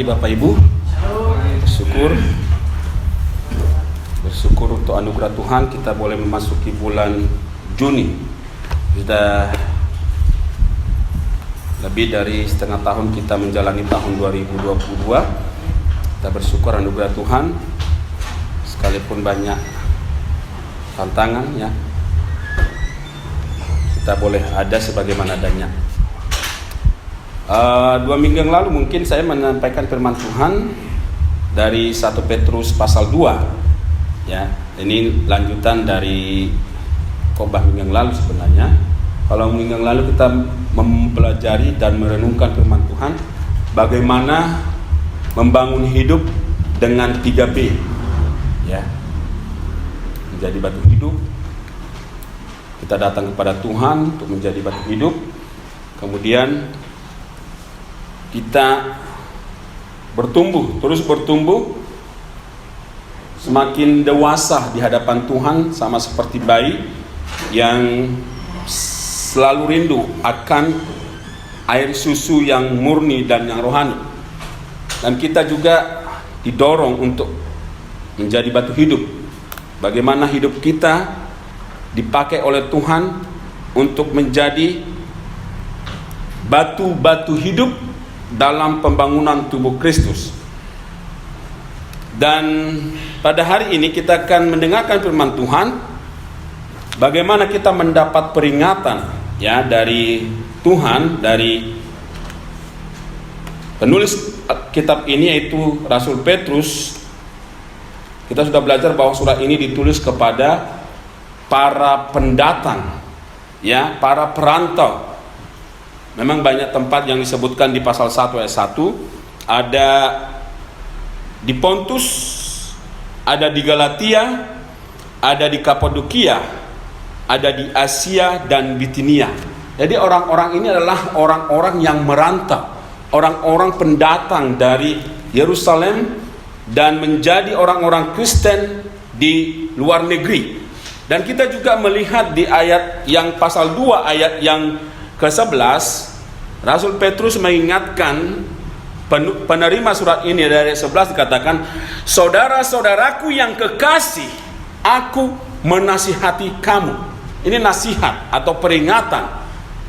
Bapak Ibu. Bersyukur untuk anugerah Tuhan kita boleh memasuki bulan Juni. Sudah lebih dari setengah tahun kita menjalani tahun 2022. Kita bersyukur anugerah Tuhan, sekalipun banyak tantangan ya, kita boleh ada sebagaimana adanya. 2 minggu yang lalu mungkin saya menyampaikan firman Tuhan dari 1 Petrus pasal 2 ya. Ini lanjutan dari khotbah minggu yang lalu sebenarnya. Kalau minggu yang lalu kita mempelajari dan merenungkan firman Tuhan, bagaimana membangun hidup dengan 3B ya. Menjadi batu hidup. Kita datang kepada Tuhan untuk menjadi batu hidup. Kemudian kita terus bertumbuh, semakin dewasa di hadapan Tuhan, sama seperti bayi yang selalu rindu akan air susu yang murni dan yang rohani. Dan kita juga didorong untuk menjadi batu hidup. Bagaimana hidup kita dipakai oleh Tuhan untuk menjadi batu-batu hidup dalam pembangunan tubuh Kristus. Dan pada hari ini kita akan mendengarkan firman Tuhan, bagaimana kita mendapat peringatan ya dari Tuhan, dari penulis kitab ini yaitu Rasul Petrus. Kita sudah belajar bahwa surat ini ditulis kepada para pendatang ya, para perantau. Memang banyak tempat yang disebutkan di pasal 1 ayat 1. Ada di Pontus, ada di Galatia, ada di Kapadokia, ada di Asia dan Bitinia. Jadi orang-orang ini adalah orang-orang yang merantau, orang-orang pendatang dari Yerusalem dan menjadi orang-orang Kristen di luar negeri. Dan kita juga melihat di ayat yang pasal 2 ayat yang ke-11, Rasul Petrus mengingatkan penerima surat ini. Dari ayat 11 dikatakan, saudara-saudaraku yang kekasih, aku menasihati kamu. Ini nasihat atau peringatan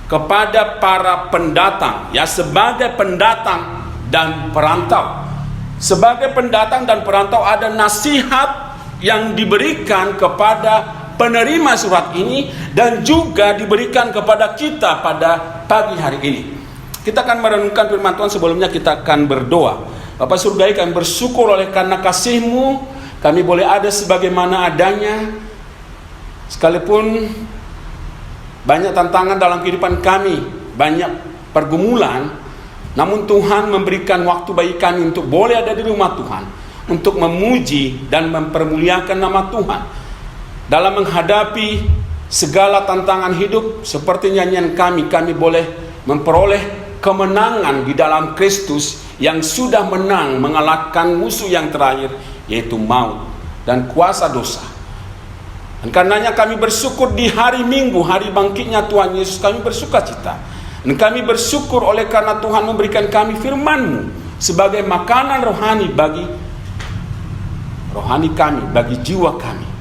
kepada para pendatang ya, sebagai pendatang dan perantau. Sebagai pendatang dan perantau ada nasihat yang diberikan kepada penerima surat ini dan juga diberikan kepada kita pada pagi hari ini. Kita akan merenungkan firman Tuhan. Sebelumnya kita akan berdoa. Bapa Surgawi, kami bersyukur oleh karena kasih-Mu kami boleh ada sebagaimana adanya, sekalipun banyak tantangan dalam kehidupan kami, banyak pergumulan, namun Tuhan memberikan waktu bagi kami untuk boleh ada di rumah Tuhan, untuk memuji dan mempermuliakan nama Tuhan. Dalam menghadapi segala tantangan hidup seperti nyanyian kami boleh memperoleh kemenangan di dalam Kristus yang sudah menang mengalahkan musuh yang terakhir, yaitu maut dan kuasa dosa. Dan karenanya kami bersyukur di hari Minggu, hari bangkitnya Tuhan Yesus, kami bersuka cita. Dan kami bersyukur oleh karena Tuhan memberikan kami firman-Mu sebagai makanan rohani bagi rohani kami, bagi jiwa kami.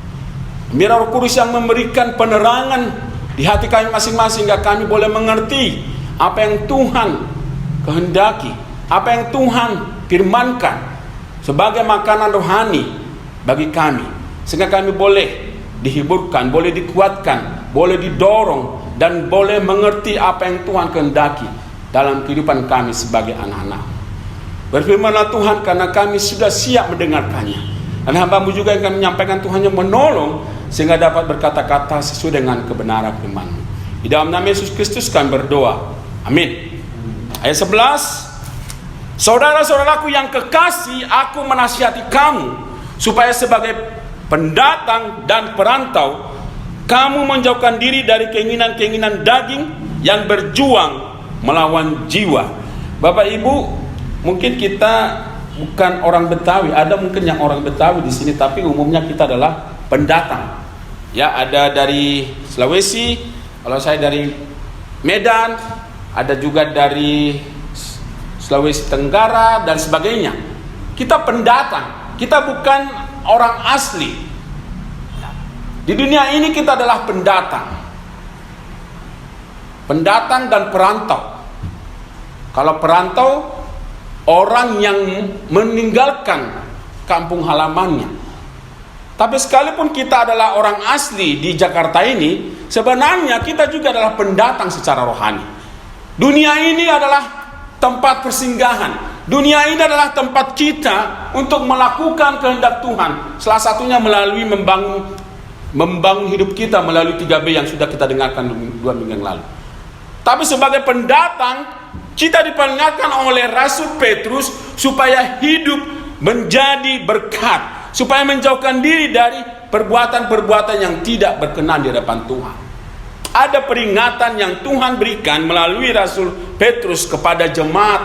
Biar Roh Kudus yang memberikan penerangan di hati kami masing-masing, sehingga kami boleh mengerti apa yang Tuhan kehendaki, apa yang Tuhan firmankan sebagai makanan rohani bagi kami, sehingga kami boleh dihiburkan, boleh dikuatkan, boleh didorong, dan boleh mengerti apa yang Tuhan kehendaki dalam kehidupan kami sebagai anak-anak. Berfirmanlah Tuhan, karena kami sudah siap mendengarkannya. Dan hamba-Mu juga yang akan menyampaikan, Tuhan yang menolong sehingga dapat berkata-kata sesuai dengan kebenaran firman-Mu. Di dalam nama Yesus Kristus kami berdoa. Amin. Ayat 11. Saudara-saudaraku yang kekasih, aku menasihati kamu supaya sebagai pendatang dan perantau kamu menjauhkan diri dari keinginan-keinginan daging yang berjuang melawan jiwa. Bapak Ibu, mungkin kita bukan orang Betawi, ada mungkin yang orang Betawi di sini, tapi umumnya kita adalah pendatang. Ya, ada dari Sulawesi, kalau saya dari Medan, ada juga dari Sulawesi Tenggara, dan sebagainya. Kita pendatang, kita bukan orang asli. Di dunia ini kita adalah pendatang. Pendatang dan perantau. Kalau perantau, orang yang meninggalkan kampung halamannya. Tapi sekalipun kita adalah orang asli di Jakarta ini, sebenarnya kita juga adalah pendatang secara rohani. Dunia ini adalah tempat persinggahan. Dunia ini adalah tempat kita untuk melakukan kehendak Tuhan. Salah satunya melalui membangun hidup kita melalui 3B yang sudah kita dengarkan 2 minggu yang lalu. Tapi sebagai pendatang, kita diperingatkan oleh Rasul Petrus supaya hidup menjadi berkat, supaya menjauhkan diri dari perbuatan-perbuatan yang tidak berkenan di hadapan Tuhan. Ada peringatan yang Tuhan berikan melalui Rasul Petrus kepada jemaat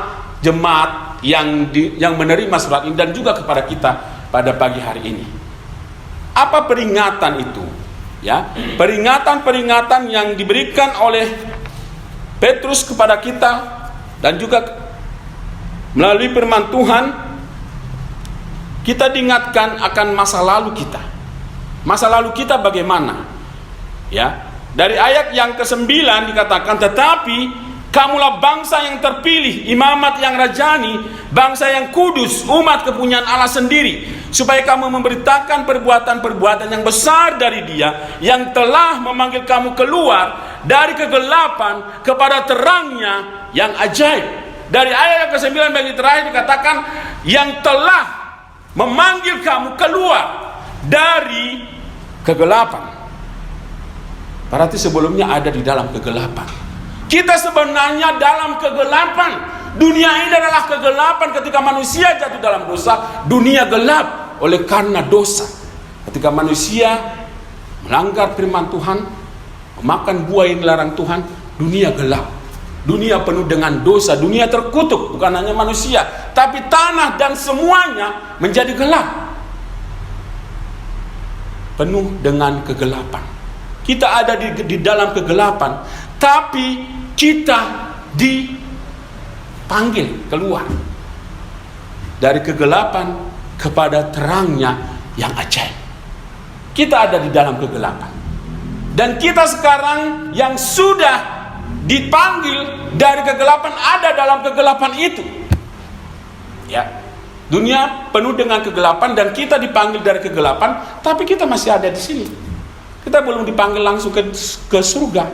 yang menerima surat ini, dan juga kepada kita pada pagi hari ini. Apa peringatan itu? Ya, peringatan-peringatan yang diberikan oleh Petrus kepada kita, dan juga melalui firman Tuhan, kita diingatkan akan masa lalu kita. Masa lalu kita bagaimana? Ya, dari ayat yang ke-9 dikatakan, tetapi kamulah bangsa yang terpilih, imamat yang rajani, bangsa yang kudus, umat kepunyaan Allah sendiri, supaya kamu memberitakan perbuatan-perbuatan yang besar dari Dia yang telah memanggil kamu keluar dari kegelapan kepada terangnya yang ajaib. Dari ayat yang ke-9 bagi terakhir dikatakan, yang telah memanggil kamu keluar dari kegelapan. Berarti sebelumnya ada di dalam kegelapan. Kita sebenarnya dalam kegelapan. Dunia ini adalah kegelapan. Ketika manusia jatuh dalam dosa, dunia gelap oleh karena dosa. Ketika manusia melanggar firman Tuhan, memakan buah yang dilarang Tuhan, dunia gelap. Dunia penuh dengan dosa, dunia terkutuk. Bukan hanya manusia, tapi tanah dan semuanya menjadi gelap, penuh dengan kegelapan. Kita ada di dalam kegelapan, tapi kita dipanggil keluar dari kegelapan kepada terangnya yang ajaib. Kita ada di dalam kegelapan, dan kita sekarang yang sudah dipanggil dari kegelapan ada dalam kegelapan itu. Ya, dunia penuh dengan kegelapan dan kita dipanggil dari kegelapan, tapi kita masih ada di sini. Kita belum dipanggil langsung ke surga.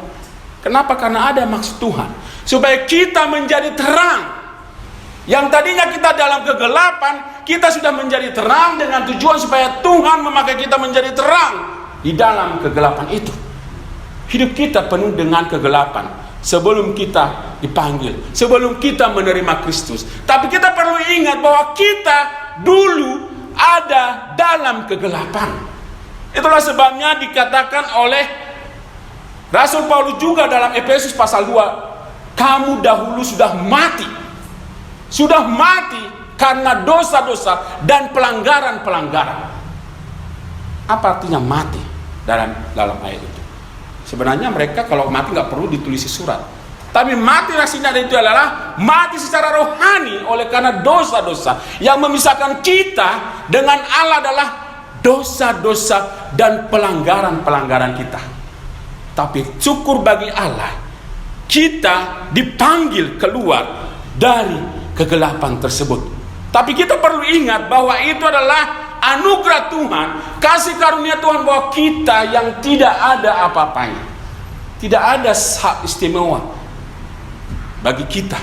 Kenapa? Karena ada maksud Tuhan, supaya kita menjadi terang. Yang tadinya kita dalam kegelapan, kita sudah menjadi terang dengan tujuan supaya Tuhan memakai kita menjadi terang di dalam kegelapan itu. Hidup kita penuh dengan kegelapan sebelum kita dipanggil, sebelum kita menerima Kristus. Tapi kita perlu ingat bahwa kita dulu ada dalam kegelapan. Itulah sebabnya dikatakan oleh Rasul Paulus juga dalam Efesus pasal 2, kamu dahulu sudah mati. Sudah mati karena dosa-dosa dan pelanggaran-pelanggaran. Apa artinya mati dalam ayat itu? Sebenarnya mereka kalau mati nggak perlu ditulisi surat. Tapi mati rasanya itu adalah mati secara rohani oleh karena dosa-dosa. Yang memisahkan kita dengan Allah adalah dosa-dosa dan pelanggaran-pelanggaran kita. Tapi syukur bagi Allah, kita dipanggil keluar dari kegelapan tersebut. Tapi kita perlu ingat bahwa itu adalah anugerah Tuhan, kasih karunia Tuhan, bahwa kita yang tidak ada apa-apanya, tidak ada hak istimewa bagi kita,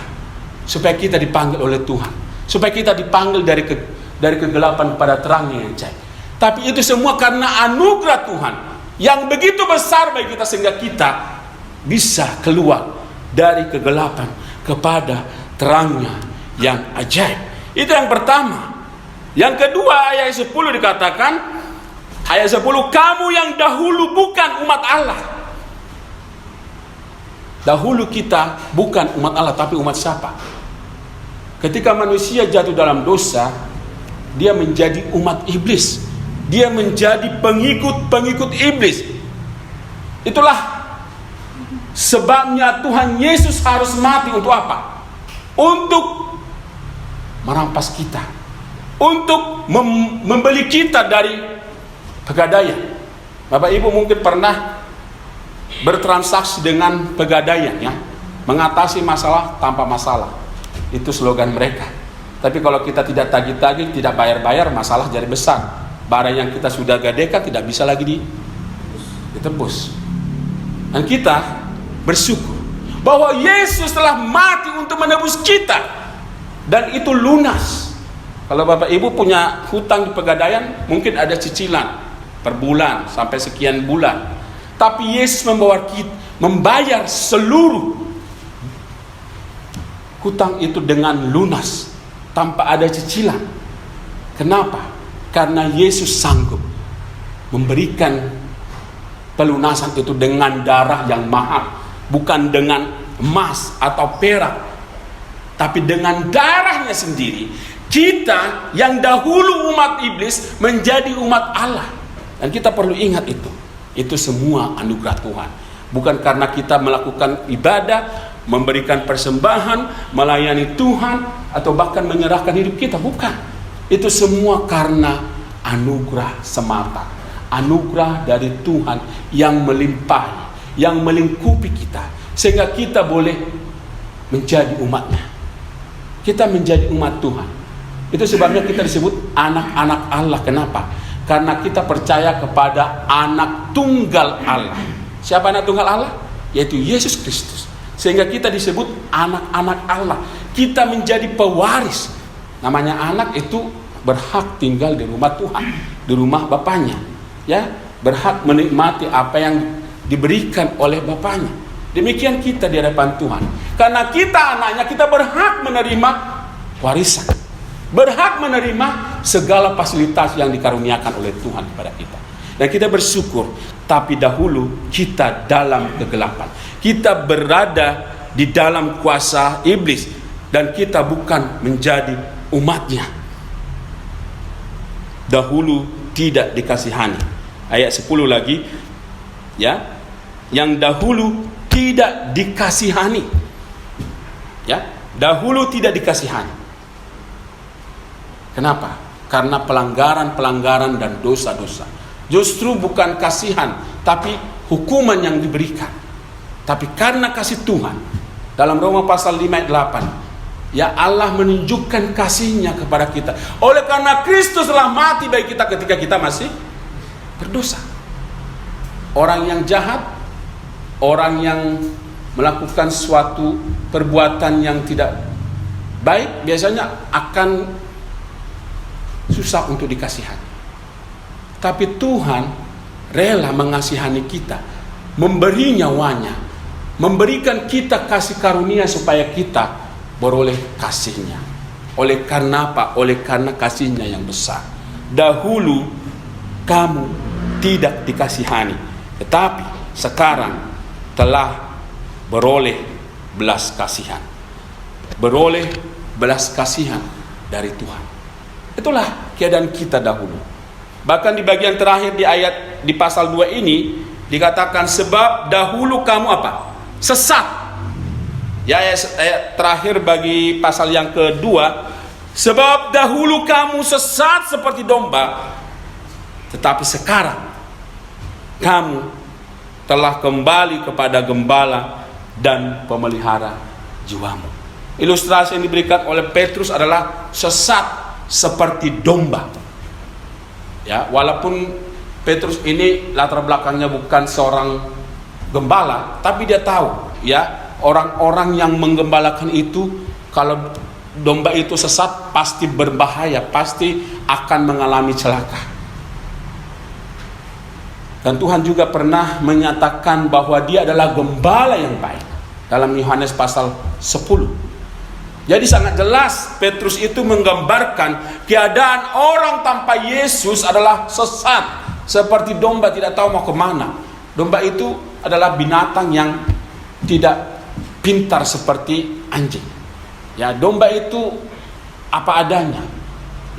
supaya kita dipanggil oleh Tuhan, supaya kita dipanggil dari kegelapan pada terangnya yang ajaib. Tapi itu semua karena anugerah Tuhan yang begitu besar bagi kita, sehingga kita bisa keluar dari kegelapan kepada terangnya yang ajaib. Itu yang pertama. Yang kedua, ayat 10 dikatakan, ayat 10, kamu yang dahulu bukan umat Allah. Dahulu kita bukan umat Allah, tapi umat siapa? Ketika manusia jatuh dalam dosa, dia menjadi umat iblis. Dia menjadi pengikut-pengikut iblis. Itulah sebabnya Tuhan Yesus harus mati. Untuk apa? Untuk merampas kita, untuk membeli kita dari pegadaian. Bapak Ibu mungkin pernah bertransaksi dengan pegadaian, ya, mengatasi masalah tanpa masalah. Itu slogan mereka. Tapi kalau kita tidak tagih-tagih, tidak bayar-bayar, masalah jadi besar. Barang yang kita sudah gadekan tidak bisa lagi ditebus. Dan kita bersyukur bahwa Yesus telah mati untuk menebus kita, dan itu lunas. Kalau Bapak Ibu punya hutang di pegadaian, mungkin ada cicilan per bulan sampai sekian bulan. Tapi Yesus membayar seluruh hutang itu dengan lunas, tanpa ada cicilan. Kenapa? Karena Yesus sanggup memberikan pelunasan itu dengan darah yang mahal, bukan dengan emas atau perak, tapi dengan darahnya sendiri. Kita yang dahulu umat iblis menjadi umat Allah. Dan kita perlu ingat itu. Itu semua anugerah Tuhan. Bukan karena kita melakukan ibadah, memberikan persembahan, melayani Tuhan, atau bahkan menyerahkan hidup kita. Bukan. Itu semua karena anugerah semata. Anugerah dari Tuhan yang melimpahi, yang melingkupi kita, sehingga kita boleh menjadi umatnya. Kita menjadi umat Tuhan. Itu sebabnya kita disebut anak-anak Allah. Kenapa? Karena kita percaya kepada anak tunggal Allah. Siapa anak tunggal Allah? Yaitu Yesus Kristus. Sehingga kita disebut anak-anak Allah. Kita menjadi pewaris. Namanya anak itu berhak tinggal di rumah Tuhan, di rumah Bapaknya, ya, berhak menikmati apa yang diberikan oleh Bapaknya. Demikian kita di hadapan Tuhan. Karena kita anaknya, kita berhak menerima warisan, berhak menerima segala fasilitas yang dikaruniakan oleh Tuhan kepada kita. Dan kita bersyukur. Tapi dahulu kita dalam kegelapan, kita berada di dalam kuasa iblis, dan kita bukan menjadi umatnya. Dahulu tidak dikasihani. Ayat 10 lagi, ya, yang dahulu tidak dikasihani, ya, dahulu tidak dikasihani. Kenapa? Karena pelanggaran-pelanggaran dan dosa-dosa. Justru bukan kasihan, tapi hukuman yang diberikan. Tapi karena kasih Tuhan, dalam Roma pasal 5 ayat 8, ya, Allah menunjukkan kasih-Nya kepada kita. Oleh karena Kristus telah mati bagi kita ketika kita masih berdosa. Orang yang jahat, orang yang melakukan suatu perbuatan yang tidak baik, biasanya akan susah untuk dikasihani. Tapi Tuhan rela mengasihani kita, memberi nyawanya, memberikan kita kasih karunia supaya kita beroleh kasih-Nya. Oleh karena apa? Oleh karena kasih-Nya yang besar. Dahulu kamu tidak dikasihani, tetapi sekarang telah beroleh belas kasihan. Beroleh belas kasihan dari Tuhan. Itulah keadaan kita dahulu. Bahkan di bagian terakhir di pasal 2 ini dikatakan, sebab dahulu kamu apa? Sesat. Ya, ayat terakhir bagi pasal yang kedua, sebab dahulu kamu sesat seperti domba, tetapi sekarang kamu telah kembali kepada gembala dan pemelihara jiwamu. Ilustrasi yang diberikan oleh Petrus adalah sesat seperti domba. Ya, walaupun Petrus ini latar belakangnya bukan seorang gembala, tapi dia tahu, ya, orang-orang yang menggembalakan itu, kalau domba itu sesat pasti berbahaya, pasti akan mengalami celaka. Dan Tuhan juga pernah menyatakan bahwa Dia adalah gembala yang baik dalam Yohanes pasal 10. Jadi sangat jelas Petrus itu menggambarkan keadaan orang tanpa Yesus adalah sesat, seperti domba tidak tahu mau kemana. Domba itu adalah binatang yang tidak pintar seperti anjing. Ya, domba itu apa adanya,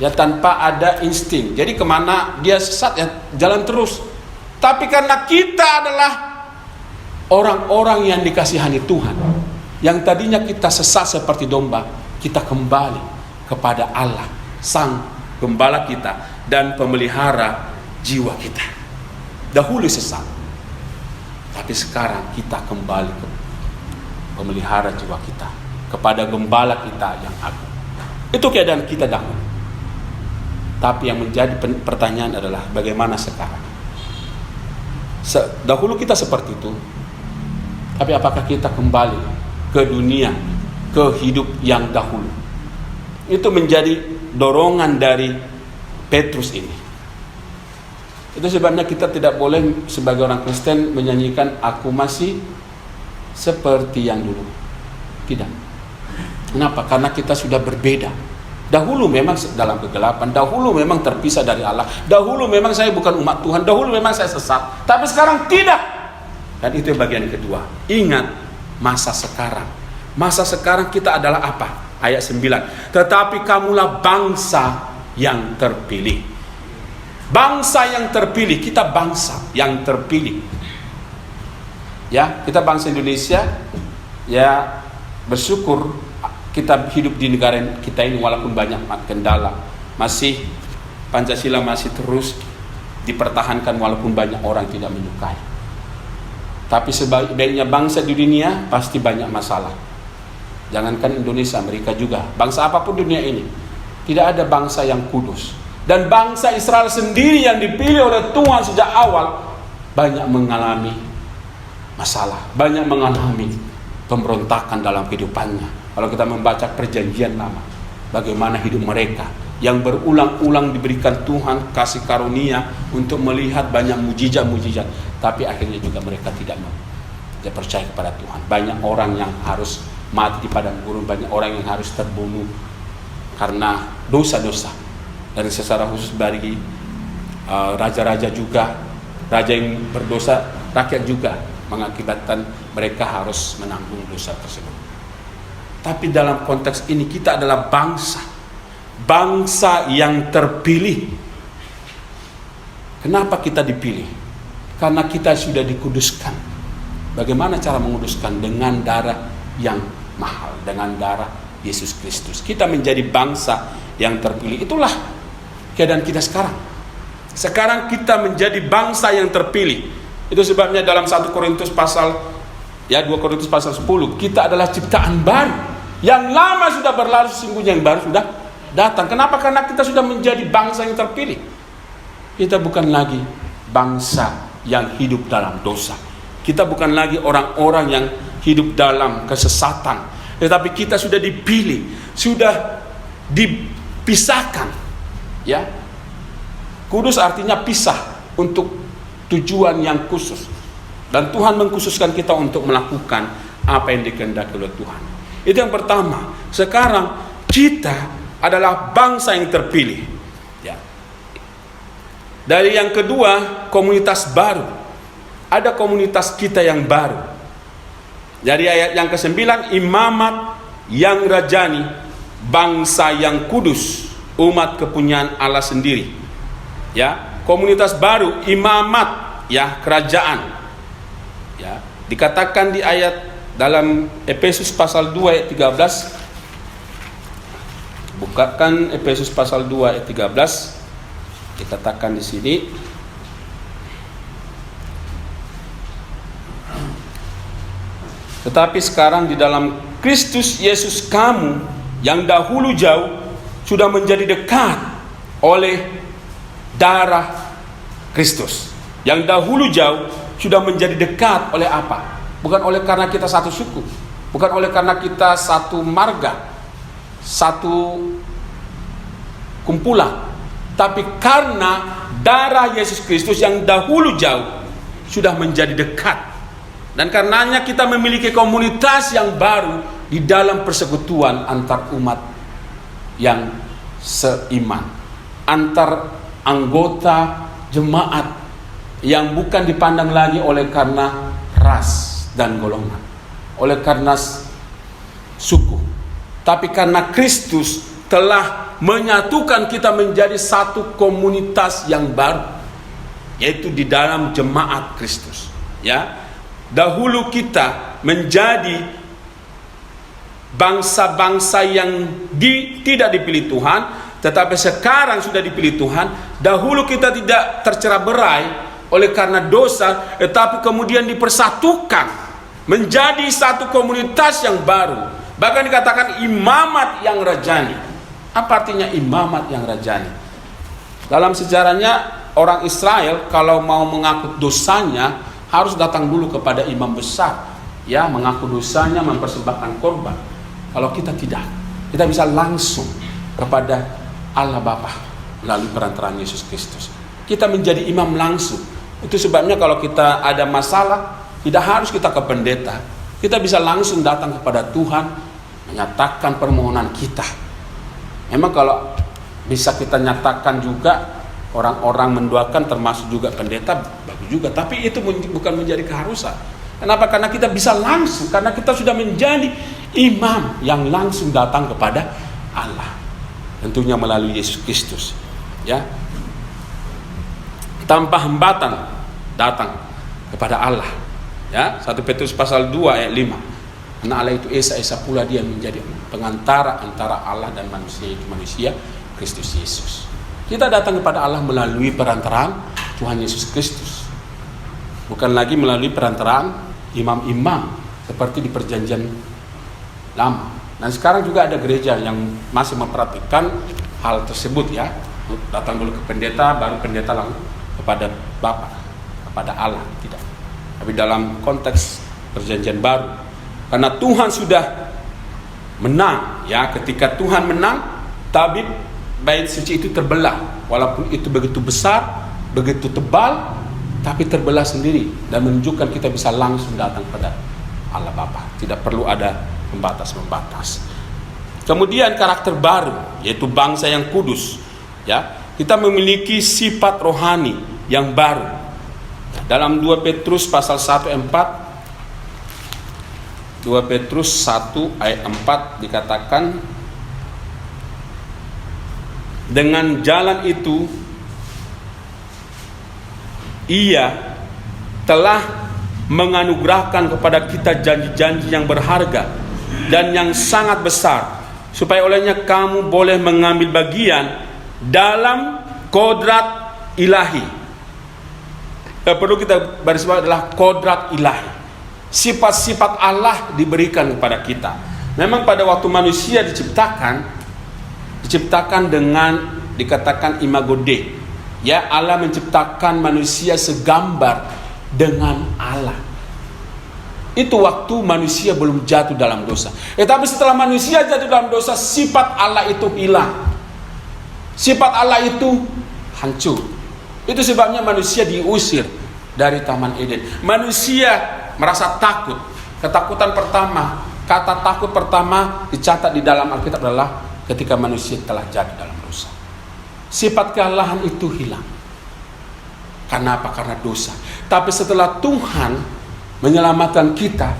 ya, tanpa ada insting. Jadi kemana dia sesat, ya jalan terus. Tapi karena kita adalah orang-orang yang dikasihani Tuhan, yang tadinya kita sesat seperti domba, kita kembali kepada Allah, Sang Gembala kita dan pemelihara jiwa kita. Dahulu sesat, tapi sekarang kita kembali ke pemelihara jiwa kita, kepada Gembala kita yang agung. Itu keadaan kita dahulu. Tapi yang menjadi pertanyaan adalah bagaimana sekarang? Dahulu kita seperti itu, tapi apakah kita kembali ke dunia, ke hidup yang dahulu? Itu menjadi dorongan dari Petrus ini. Itu sebabnya kita tidak boleh sebagai orang Kristen menyanyikan aku masih seperti yang dulu. Tidak. Kenapa? Karena kita sudah berbeda. Dahulu memang dalam kegelapan, dahulu memang terpisah dari Allah, dahulu memang saya bukan umat Tuhan, dahulu memang saya sesat, tapi sekarang tidak. Dan itu bagian kedua. Ingat masa sekarang. Masa sekarang kita adalah apa? Ayat 9. Tetapi kamulah bangsa yang terpilih. Bangsa yang terpilih, kita bangsa yang terpilih. Ya, kita bangsa Indonesia, ya bersyukur kita hidup di negara kita ini walaupun banyak kendala. Masih Pancasila masih terus dipertahankan walaupun banyak orang tidak menyukai. Tapi sebaiknya bangsa di dunia pasti banyak masalah. Jangankan Indonesia, Amerika juga. Bangsa apapun dunia ini, tidak ada bangsa yang kudus. Dan bangsa Israel sendiri yang dipilih oleh Tuhan sejak awal banyak mengalami masalah, banyak mengalami pemberontakan dalam kehidupannya. Kalau kita membaca perjanjian lama, bagaimana hidup mereka yang berulang-ulang diberikan Tuhan kasih karunia untuk melihat banyak mujizat-mujizat, tapi akhirnya juga mereka tidak percaya kepada Tuhan. Banyak orang yang harus mati di padang gurun, banyak orang yang harus terbunuh karena dosa-dosa. Dan secara khusus bagi raja-raja juga, raja yang berdosa, rakyat juga mengakibatkan mereka harus menanggung dosa tersebut. Tapi dalam konteks ini kita adalah bangsa yang terpilih. Kenapa kita dipilih? Karena kita sudah dikuduskan. Bagaimana cara menguduskan? Dengan darah yang mahal, dengan darah Yesus Kristus. Kita menjadi bangsa yang terpilih. Itulah keadaan kita sekarang. Sekarang kita menjadi bangsa yang terpilih. Itu sebabnya dalam 1 Korintus pasal 2 Korintus pasal 10, kita adalah ciptaan baru. Yang lama sudah berlalu, sesungguhnya yang baru sudah datang. Kenapa? Karena kita sudah menjadi bangsa yang terpilih. Kita bukan lagi bangsa yang hidup dalam dosa. Kita bukan lagi orang-orang yang hidup dalam kesesatan. Tetapi kita sudah dipilih, sudah dipisahkan. Ya, kudus artinya pisah untuk tujuan yang khusus. Dan Tuhan mengkhususkan kita untuk melakukan apa yang dikehendaki oleh Tuhan. Itu yang pertama. Sekarang kita adalah bangsa yang terpilih. Ya. Dari yang kedua, komunitas baru. Ada komunitas kita yang baru. Dari ayat yang ke-9, imamat yang rajani, bangsa yang kudus, umat kepunyaan Allah sendiri. Ya, komunitas baru, imamat, ya, kerajaan. Ya, dikatakan di ayat dalam Efesus pasal 2 ayat 13. Bukakan Efesus pasal 2 ayat 13. Dikatakan di sini, tetapi sekarang di dalam Kristus Yesus kamu yang dahulu jauh sudah menjadi dekat oleh darah Kristus. Yang dahulu jauh sudah menjadi dekat oleh apa? Bukan oleh karena kita satu suku, bukan oleh karena kita satu marga, satu kumpulan, tapi karena darah Yesus Kristus yang dahulu jauh sudah menjadi dekat. Dan karenanya kita memiliki komunitas yang baru di dalam persekutuan antar umat yang seiman, antar anggota jemaat yang bukan dipandang lagi oleh karena ras dan golongan, oleh karena suku, tapi karena Kristus telah menyatukan kita menjadi satu komunitas yang baru, yaitu di dalam jemaat Kristus. Ya, dahulu kita menjadi bangsa-bangsa yang tidak dipilih Tuhan, tetapi sekarang sudah dipilih Tuhan. Dahulu kita tidak tercerai-berai oleh karena dosa, tetapi kemudian dipersatukan menjadi satu komunitas yang baru. Bahkan dikatakan imamat yang rajani. Apa artinya imamat yang rajani? Dalam sejarahnya orang Israel kalau mau mengaku dosanya harus datang dulu kepada imam besar, ya, mengaku dosanya, mempersembahkan korban. Kalau kita tidak, kita bisa langsung kepada Allah Bapa melalui perantaraan Yesus Kristus. Kita menjadi imam langsung. Itu sebabnya kalau kita ada masalah, tidak harus kita ke pendeta. Kita bisa langsung datang kepada Tuhan, menyatakan permohonan kita. Memang kalau bisa kita nyatakan juga, orang-orang mendoakan termasuk juga pendeta, bagus juga. Tapi itu bukan menjadi keharusan. Kenapa? Karena kita bisa langsung, karena kita sudah menjadi imam yang langsung datang kepada Allah. Tentunya melalui Yesus Kristus, ya. Tanpa hambatan datang kepada Allah, ya. 1 Petrus pasal 2 ayat 5. Karena Allah itu esa pula dia menjadi pengantara antara Allah dan manusia, itu manusia Kristus Yesus. Kita datang kepada Allah melalui perantaraan Tuhan Yesus Kristus, bukan lagi melalui perantaraan imam-imam seperti di perjanjian lama. Dan sekarang juga ada gereja yang masih memperhatikan hal tersebut, ya. Datang dulu ke pendeta, baru pendeta langsung kepada Bapa, kepada Allah. Tidak. Tapi dalam konteks perjanjian baru, karena Tuhan sudah menang, ya. Ketika Tuhan menang, tabib bait suci itu terbelah. Walaupun itu begitu besar, begitu tebal, tapi terbelah sendiri dan menunjukkan kita bisa langsung datang pada Allah Bapa. Tidak perlu ada pembatas-pembatas. Kemudian karakter baru, yaitu bangsa yang kudus, ya. Kita memiliki sifat rohani yang baru. Dalam 2 Petrus pasal 1 ayat 4, 2 Petrus 1 ayat 4 dikatakan, dengan jalan itu Ia telah menganugerahkan kepada kita janji-janji yang berharga dan yang sangat besar, supaya olehnya kamu boleh mengambil bagian dalam kodrat ilahi. Perlu kita baris bawah adalah kodrat ilahi. Sifat-sifat Allah diberikan kepada kita. Memang pada waktu manusia diciptakan dengan dikatakan imago Dei. Ya, Allah menciptakan manusia segambar dengan Allah. Itu waktu manusia belum jatuh dalam dosa. Tapi setelah manusia jatuh dalam dosa, sifat Allah itu hilang. Sifat Allah itu hancur. Itu sebabnya manusia diusir dari Taman Eden. Manusia merasa takut. Ketakutan pertama, kata takut pertama dicatat di dalam Alkitab adalah ketika manusia telah jatuh dalam dosa. Sifat kealahan itu hilang. Karena apa? Karena dosa. Tapi setelah Tuhan menyelamatkan kita,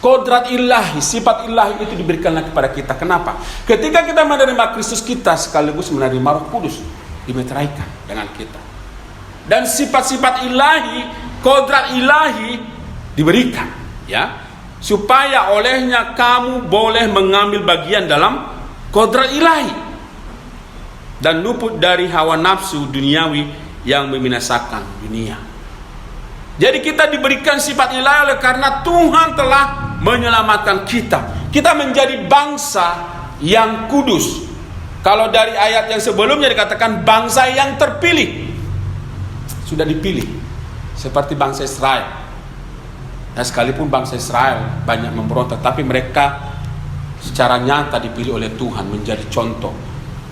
kodrat ilahi, sifat ilahi itu diberikanlah kepada kita. Kenapa? Ketika kita menerima Kristus, kita sekaligus menerima Roh Kudus, dimeteraikan dengan kita. Dan sifat-sifat ilahi, kodrat ilahi diberikan, ya, supaya olehnya kamu boleh mengambil bagian dalam kodrat ilahi dan luput dari hawa nafsu duniawi yang membinasakan dunia. Jadi kita diberikan sifat ilahi oleh karena Tuhan telah menyelamatkan kita. Kita menjadi bangsa yang kudus. Kalau dari ayat yang sebelumnya dikatakan bangsa yang terpilih. Sudah dipilih. Seperti bangsa Israel. Dan sekalipun bangsa Israel banyak memberontak, tapi mereka secara nyata dipilih oleh Tuhan menjadi contoh,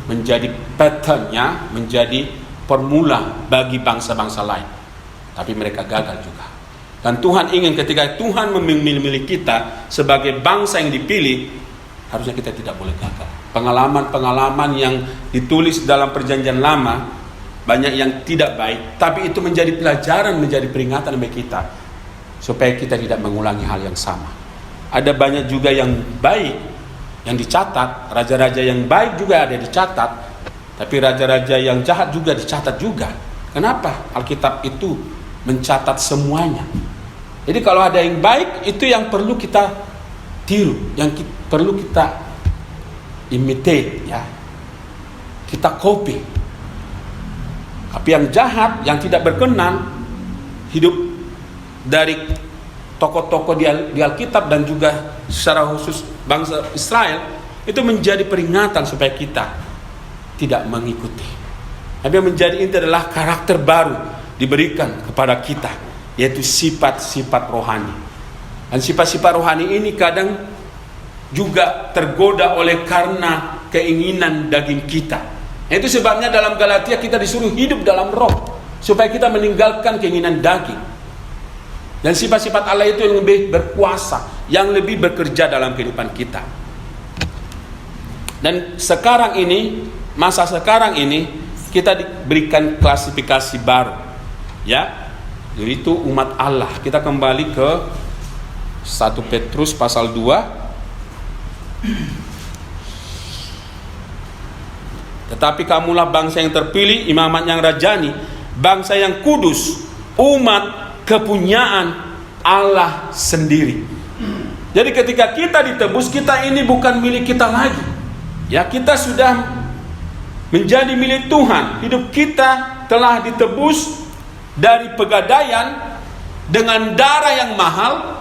menjadi patternnya, menjadi formula bagi bangsa-bangsa lain. Tapi mereka gagal juga. Dan Tuhan ingin ketika Tuhan memilih kita sebagai bangsa yang dipilih, harusnya kita tidak boleh gagal. Pengalaman-pengalaman yang ditulis dalam perjanjian lama banyak yang tidak baik, tapi itu menjadi pelajaran, menjadi peringatan bagi kita supaya kita tidak mengulangi hal yang sama. Ada banyak juga yang baik yang dicatat, raja-raja yang baik juga ada dicatat, tapi raja-raja yang jahat juga dicatat juga. Kenapa? Alkitab itu mencatat semuanya. Jadi kalau ada yang baik, itu yang perlu kita tiru, yang perlu kita imitate, ya, kita copy. Tapi yang jahat, yang tidak berkenan, hidup dari tokoh-tokoh di Alkitab dan juga secara khusus bangsa Israel, itu menjadi peringatan supaya kita tidak mengikuti. Tapi yang menjadi inti adalah karakter baru diberikan kepada kita, yaitu sifat-sifat rohani. Dan sifat-sifat rohani ini kadang juga tergoda oleh karena keinginan daging kita. Itu sebabnya dalam Galatia kita disuruh hidup dalam roh, supaya kita meninggalkan keinginan daging. Dan sifat-sifat Allah itu yang lebih berkuasa, yang lebih bekerja dalam kehidupan kita. Dan sekarang ini, masa sekarang ini, kita diberikan klasifikasi baru, ya, yaitu umat Allah. Kita kembali ke 1 Petrus pasal 2. Tetapi kamulah bangsa yang terpilih, imamat yang rajani, bangsa yang kudus, umat kepunyaan Allah sendiri. Jadi ketika kita ditebus, kita ini bukan milik kita lagi. Ya, kita sudah menjadi milik Tuhan. Hidup kita telah ditebus dari pegadaian dengan darah yang mahal.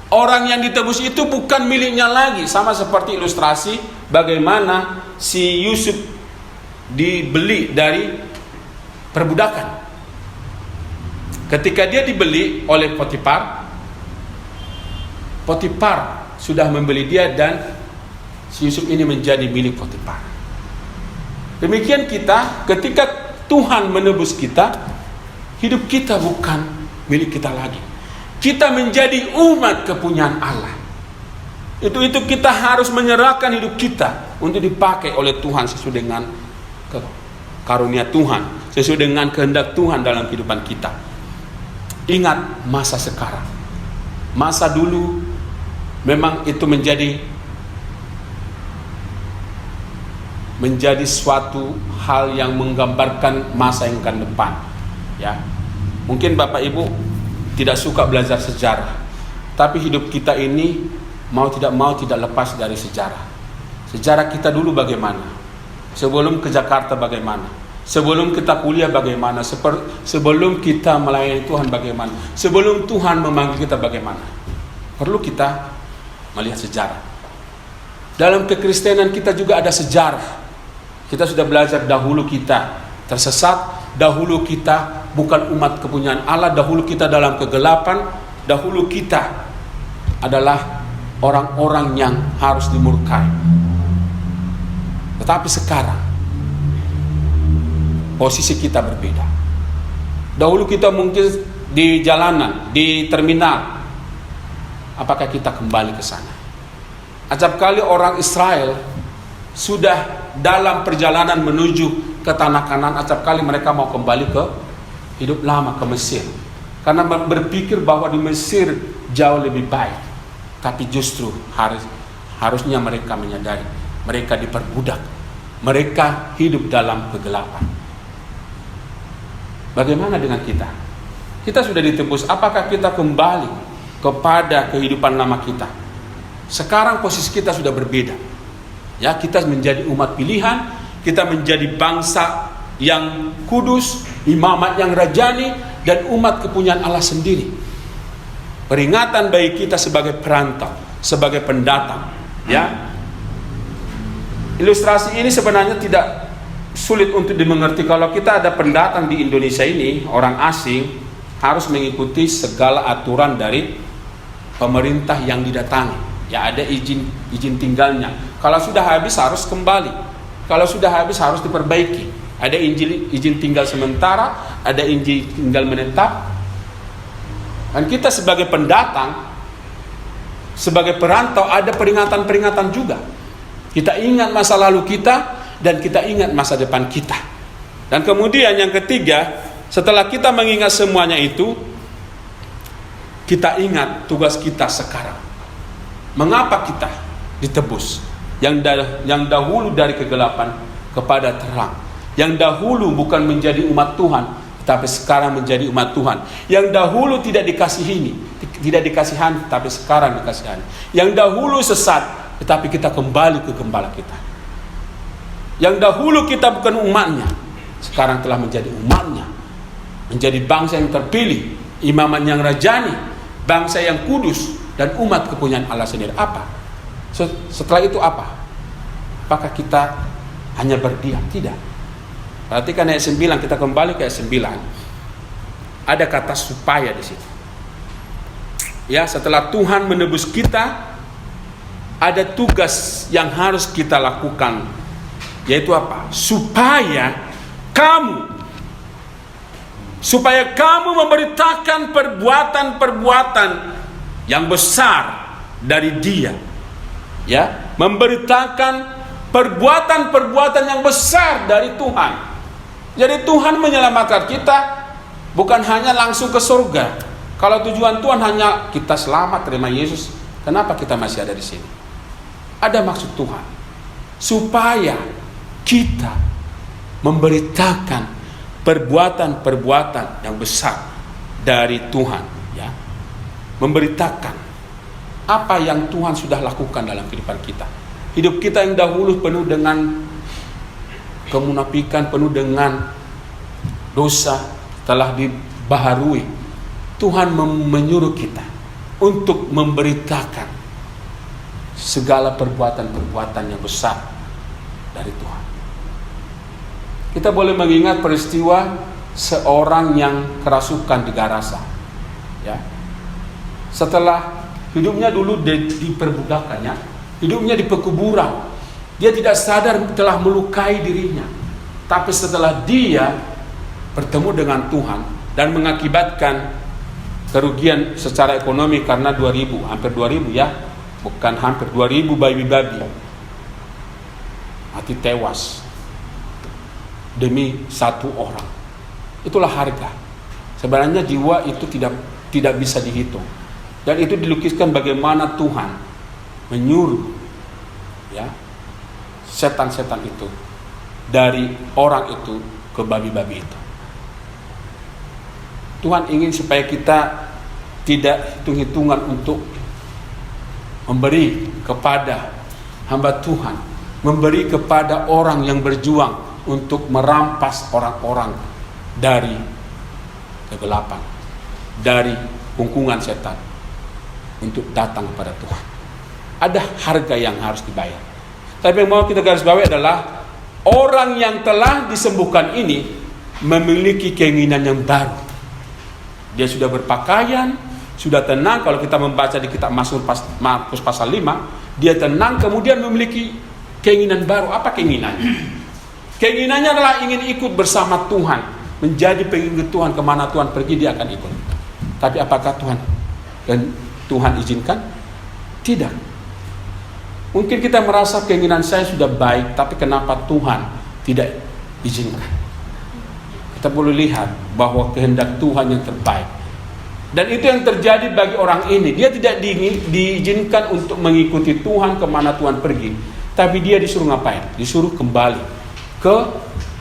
Orang yang ditebus itu bukan miliknya lagi. Sama seperti ilustrasi bagaimana si Yusuf dibeli dari perbudakan. Ketika dia dibeli oleh Potifar sudah membeli dia, dan si Yusuf ini menjadi milik Potifar. Demikian kita, ketika Tuhan menebus kita, hidup kita bukan milik kita lagi. Kita menjadi umat kepunyaan Allah. Itu kita harus menyerahkan hidup kita untuk dipakai oleh Tuhan sesuai dengan karunia Tuhan, sesuai dengan kehendak Tuhan dalam kehidupan kita. Ingat masa sekarang. Masa dulu memang itu menjadi suatu hal yang menggambarkan masa yang akan depan. Ya, mungkin Bapak Ibu tidak suka belajar sejarah, tapi hidup kita ini mau tidak lepas dari sejarah. Sejarah kita dulu bagaimana? Sebelum ke Jakarta bagaimana? Sebelum kita kuliah bagaimana? Sebelum kita melayani Tuhan bagaimana? Sebelum Tuhan memanggil kita bagaimana? Perlu kita melihat sejarah. Dalam kekristenan kita juga ada sejarah. Kita sudah belajar dahulu kita tersesat, dahulu kita bukan umat kepunyaan Allah, dahulu kita dalam kegelapan, dahulu kita adalah orang-orang yang harus dimurkai. Tetapi sekarang posisi kita berbeda. Dahulu kita mungkin di jalanan, di terminal. Apakah kita kembali ke sana? Acap kali orang Israel sudah dalam perjalanan menuju ke tanah Kanaan, acap kali mereka mau kembali ke hidup lama, ke Mesir. Karena berpikir bahwa di Mesir jauh lebih baik. Tapi justru harusnya mereka menyadari mereka diperbudak. Mereka hidup dalam kegelapan. Bagaimana dengan kita? Kita sudah ditebus. Apakah kita kembali kepada kehidupan lama kita? Sekarang posisi kita sudah berbeda. Ya, kita menjadi umat pilihan, kita menjadi bangsa yang kudus, imamat yang rajani, dan umat kepunyaan Allah sendiri. Peringatan bagi kita sebagai perantau, sebagai pendatang. Ya, ilustrasi ini sebenarnya tidak sulit untuk dimengerti. Kalau kita ada pendatang di Indonesia ini, orang asing harus mengikuti segala aturan dari pemerintah yang didatangi. Ya, ada izin tinggalnya. Kalau sudah habis harus kembali. Kalau sudah habis harus diperbaiki. Ada izin tinggal sementara, ada izin tinggal menetap. Dan kita sebagai pendatang, sebagai perantau, ada peringatan-peringatan juga. Kita ingat masa lalu kita, dan kita ingat masa depan kita. Dan kemudian yang ketiga, setelah kita mengingat semuanya itu, kita ingat tugas kita sekarang. Mengapa kita ditebus? Yang dahulu dari kegelapan kepada terang. Yang dahulu bukan menjadi umat Tuhan, tapi sekarang menjadi umat Tuhan. Yang dahulu tidak dikasihani, tapi sekarang dikasihani. Yang dahulu sesat, tetapi kita kembali ke gembala kita. Yang dahulu kita bukan umatnya, sekarang telah menjadi umatnya. Menjadi bangsa yang terpilih, imaman yang rajani, bangsa yang kudus, dan umat kepunyaan Allah sendiri. Apa? Setelah itu apa? Apakah kita hanya berdiam? Tidak. Perhatikan ayat 9, kita kembali ke ayat 9. Ada kata supaya di situ. Ya, setelah Tuhan menebus kita, ada tugas yang harus kita lakukan, yaitu apa? Supaya kamu memberitakan perbuatan-perbuatan yang besar dari Dia. Ya, memberitakan perbuatan-perbuatan yang besar dari Tuhan. Jadi Tuhan menyelamatkan kita bukan hanya langsung ke surga. Kalau tujuan Tuhan hanya kita selamat terima Yesus, kenapa kita masih ada di sini? Ada maksud Tuhan supaya kita memberitakan perbuatan-perbuatan yang besar dari Tuhan, ya. Memberitakan apa yang Tuhan sudah lakukan dalam kehidupan kita. Hidup kita yang dahulu penuh dengan kemunafikan, penuh dengan dosa, telah dibaharui. Tuhan menyuruh kita untuk memberitakan segala perbuatan-perbuatan yang besar dari Tuhan. Kita boleh mengingat peristiwa seorang yang kerasukan di Gerasa. Ya. Setelah hidupnya dulu diperbudakannya, hidupnya di pekuburan. Dia tidak sadar telah melukai dirinya. Tapi setelah dia bertemu dengan Tuhan dan mengakibatkan kerugian secara ekonomi karena hampir 2000 ya, bukan hampir 2000 babi-babi mati tewas demi satu orang. Itulah harga. Sebenarnya jiwa itu tidak bisa dihitung. Dan itu dilukiskan bagaimana Tuhan menyuruh, ya, setan-setan itu dari orang itu ke babi-babi itu. Tuhan ingin supaya kita tidak hitung-hitungan untuk memberi kepada hamba Tuhan, memberi kepada orang yang berjuang untuk merampas orang-orang dari kegelapan, dari kungkungan setan, untuk datang kepada Tuhan. Ada harga yang harus dibayar. Tapi yang mau kita garis bawahi adalah orang yang telah disembuhkan ini memiliki keinginan yang baru. Dia sudah berpakaian, sudah tenang. Kalau kita membaca di kitab Markus pasal 5, dia tenang, kemudian memiliki keinginan baru. Apa keinginannya? Keinginannya adalah ingin ikut bersama Tuhan, menjadi pengikut Tuhan. Kemana Tuhan pergi, dia akan ikut. Tapi apakah Tuhan izinkan? Tidak. Mungkin kita merasa keinginan saya sudah baik, tapi kenapa Tuhan tidak izinkan? Kita boleh lihat bahwa kehendak Tuhan yang terbaik. Dan itu yang terjadi bagi orang ini. Dia tidak diizinkan untuk mengikuti Tuhan kemana Tuhan pergi. Tapi dia disuruh ngapain? Disuruh kembali ke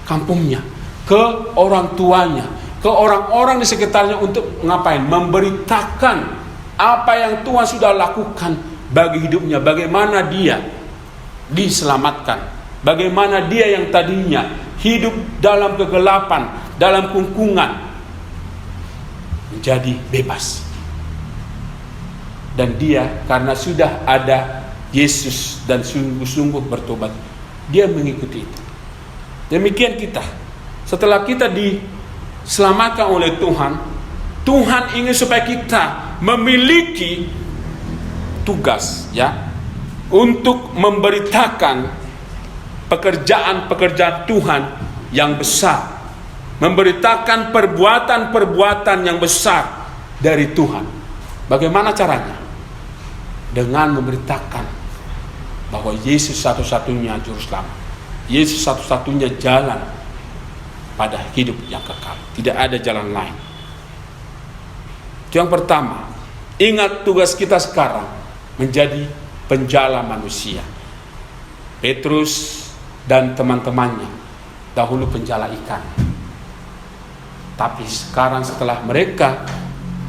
kampungnya, ke orang tuanya, ke orang-orang di sekitarnya untuk ngapain? Memberitakan apa yang Tuhan sudah lakukan bagi hidupnya. Bagaimana dia diselamatkan. Bagaimana dia yang tadinya hidup dalam kegelapan, dalam kungkungan, menjadi bebas. Dan dia karena sudah ada Yesus dan sungguh-sungguh bertobat, dia mengikuti itu. Demikian kita. Setelah kita diselamatkan oleh Tuhan, Tuhan ingin supaya kita memiliki tugas, ya, untuk memberitakan pekerjaan-pekerjaan Tuhan yang besar, memberitakan perbuatan-perbuatan yang besar dari Tuhan. Bagaimana caranya? Dengan memberitakan bahwa Yesus satu-satunya juru selamat, Yesus satu-satunya jalan pada hidup yang kekal. Tidak ada jalan lain. Itu yang pertama. Ingat tugas kita sekarang menjadi penjala manusia. Petrus dan teman-temannya dahulu penjala ikan. Tapi sekarang setelah mereka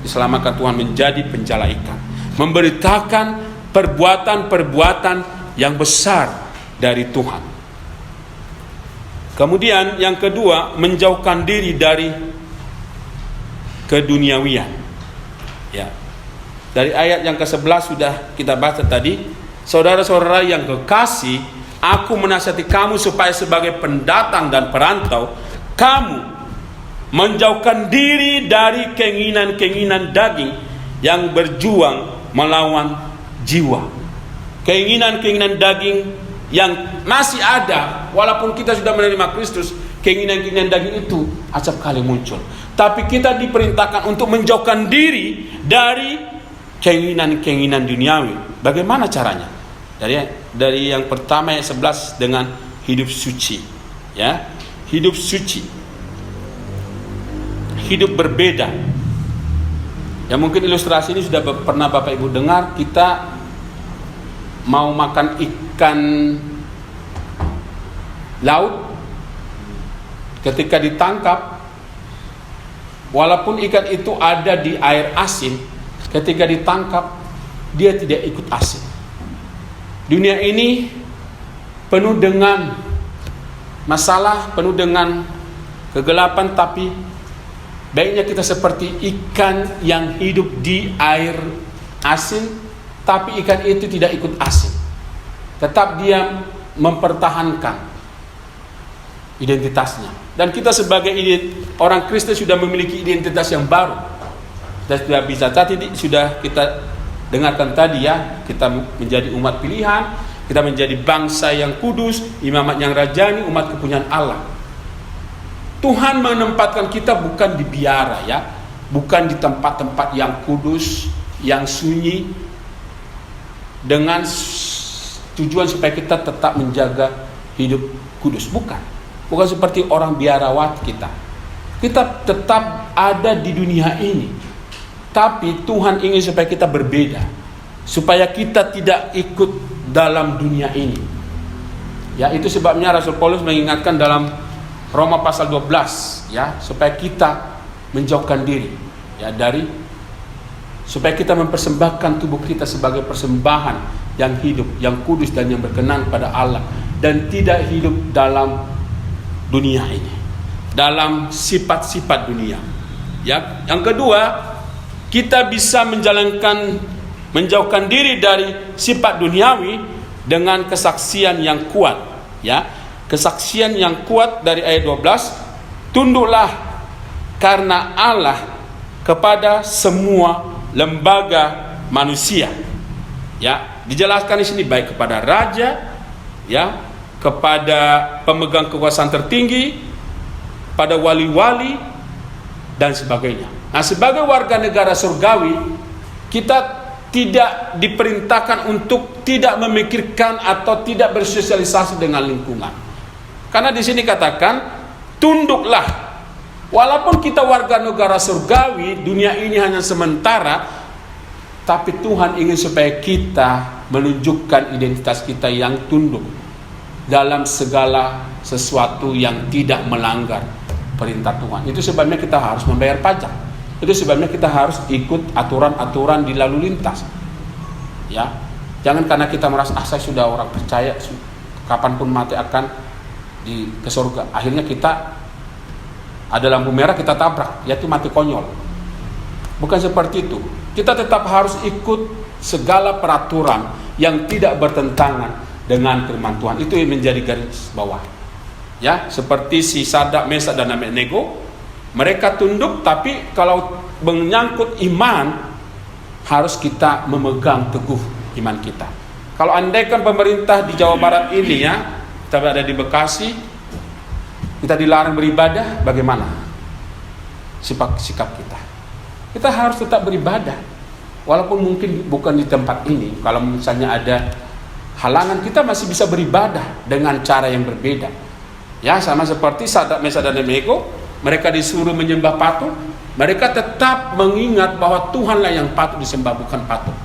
diselamatkan Tuhan menjadi penjala ikan, memberitakan perbuatan-perbuatan yang besar dari Tuhan. Kemudian yang kedua, menjauhkan diri dari keduniawian. Ya. Dari ayat yang ke-11 sudah kita baca tadi. Saudara-saudara yang kekasih, aku menasihati kamu supaya sebagai pendatang dan perantau, kamu menjauhkan diri dari keinginan-keinginan daging yang berjuang melawan jiwa. Keinginan-keinginan daging yang masih ada walaupun kita sudah menerima Kristus, keinginan-keinginan daging itu acap kali muncul. Tapi kita diperintahkan untuk menjauhkan diri dari keinginan-keinginan duniawi. Bagaimana caranya? Dari yang pertama ayat 11 dengan hidup suci. Ya, hidup suci. Hidup berbeda. Ya, mungkin ilustrasi ini sudah pernah Bapak Ibu dengar. Kita mau makan ikan laut, ketika ditangkap, walaupun ikan itu ada di air asin, ketika ditangkap dia tidak ikut asin. Dunia ini penuh dengan masalah, penuh dengan kegelapan, tapi baiknya kita seperti ikan yang hidup di air asin, tapi ikan itu tidak ikut asin. Tetap dia mempertahankan identitasnya. Dan kita sebagai orang Kristen sudah memiliki identitas yang baru. Dan sudah bisa tadi sudah kita dengarkan tadi ya, kita menjadi umat pilihan, kita menjadi bangsa yang kudus, imamat yang rajani, umat kepunyaan Allah. Tuhan menempatkan kita bukan di biara ya, bukan di tempat-tempat yang kudus, yang sunyi, dengan tujuan supaya kita tetap menjaga hidup kudus. Bukan seperti orang biarawat kita. Kita tetap ada di dunia ini, tapi Tuhan ingin supaya kita berbeda, supaya kita tidak ikut dalam dunia ini. Ya, itu sebabnya Rasul Paulus mengingatkan dalam Roma pasal 12 ya, supaya kita menjauhkan diri ya supaya kita mempersembahkan tubuh kita sebagai persembahan yang hidup, yang kudus dan yang berkenan pada Allah, dan tidak hidup dalam dunia ini, dalam sifat-sifat dunia. Ya, yang kedua, kita bisa menjauhkan diri dari sifat duniawi dengan kesaksian yang kuat. Ya, kesaksian yang kuat dari ayat 12, tunduklah karena Allah kepada semua lembaga manusia. Ya, dijelaskan di sini baik kepada raja, ya, kepada pemegang kekuasaan tertinggi, pada wali-wali dan sebagainya. Nah, sebagai warga negara surgawi, kita tidak diperintahkan untuk tidak memikirkan atau tidak bersosialisasi dengan lingkungan. Karena di sini katakan, tunduklah. Walaupun kita warga negara surgawi, dunia ini hanya sementara, tapi Tuhan ingin supaya kita menunjukkan identitas kita yang tunduk dalam segala sesuatu yang tidak melanggar perintah Tuhan. Itu sebabnya kita harus membayar pajak. Itu sebabnya kita harus ikut aturan-aturan di lalu lintas. Ya, jangan karena kita merasa saya sudah orang percaya, kapanpun mati akan ke surga. Akhirnya kita ada lampu merah kita tabrak, yaitu mati konyol. Bukan seperti itu. Kita tetap harus ikut segala peraturan yang tidak bertentangan dengan firman Tuhan. Itu yang menjadi garis bawah. Ya, seperti si Sadak, Mesak dan Abednego, mereka tunduk, tapi kalau menyangkut iman harus kita memegang teguh iman kita. Kalau andaikan pemerintah di Jawa Barat ini ya, kita berada di Bekasi, kita dilarang beribadah, bagaimana sikap kita? Kita harus tetap beribadah, walaupun mungkin bukan di tempat ini. Kalau misalnya ada halangan, kita masih bisa beribadah dengan cara yang berbeda. Ya, sama seperti Sadak, Mesak dan Abednego, mereka disuruh menyembah patung, mereka tetap mengingat bahwa Tuhanlah yang patut disembah, bukan patung.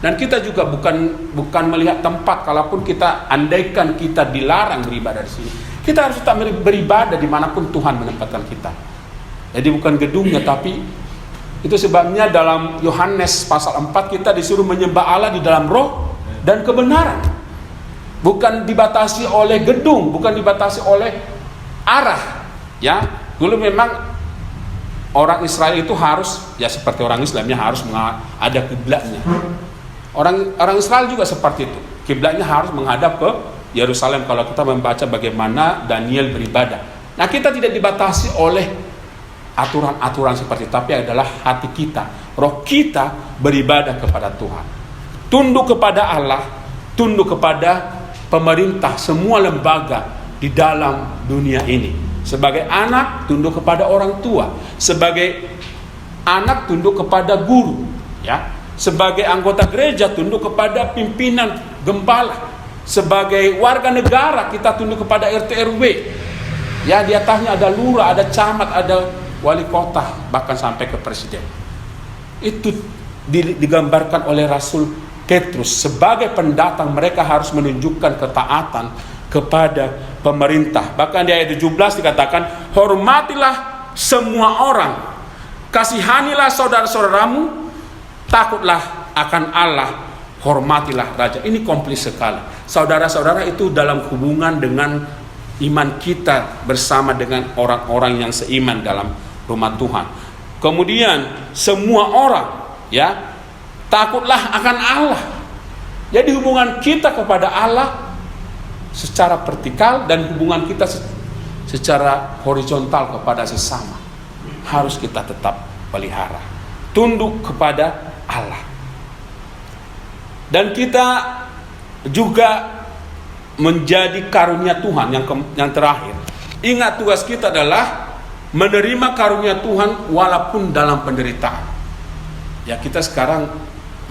Dan kita juga bukan melihat tempat. Kalaupun kita andaikan kita dilarang beribadah di sini, kita harus tetap beribadah dimanapun Tuhan menempatkan kita. Jadi bukan gedungnya, tapi itu sebabnya dalam Yohanes pasal 4 kita disuruh menyembah Allah di dalam roh dan kebenaran. Bukan dibatasi oleh gedung, bukan dibatasi oleh arah. Ya, dulu memang orang Israel itu harus, ya seperti orang Islamnya harus ada kiblatnya. Orang Israel juga seperti itu. Kiblatnya harus menghadap ke Yerusalem kalau kita membaca bagaimana Daniel beribadah. Nah, kita tidak dibatasi oleh aturan-aturan seperti itu, tapi adalah hati kita, roh kita beribadah kepada Tuhan. Tunduk kepada Allah, tunduk kepada pemerintah, semua lembaga di dalam dunia ini. Sebagai anak, tunduk kepada orang tua. Sebagai anak, tunduk kepada guru. Ya. Sebagai anggota gereja, tunduk kepada pimpinan gembala. Sebagai warga negara, kita tunduk kepada RT RW. Ya, di atasnya ada lurah, ada camat, ada wali kota, bahkan sampai ke presiden. Itu digambarkan oleh Rasul Petrus. Sebagai pendatang, mereka harus menunjukkan ketaatan kepada pemerintah. Bahkan di ayat 17 dikatakan, hormatilah semua orang, kasihanilah saudara-saudaramu, takutlah akan Allah, hormatilah raja. Ini komplit sekali. Saudara-saudara itu dalam hubungan dengan iman kita bersama dengan orang-orang yang seiman dalam rumah Tuhan. Kemudian semua orang, ya, takutlah akan Allah. Jadi hubungan kita kepada Allah secara vertikal dan hubungan kita secara horizontal kepada sesama harus kita tetap pelihara. Tunduk kepada Allah. Dan kita juga menjadi karunia Tuhan yang terakhir. Ingat, tugas kita adalah menerima karunia Tuhan walaupun dalam penderitaan. Ya, kita sekarang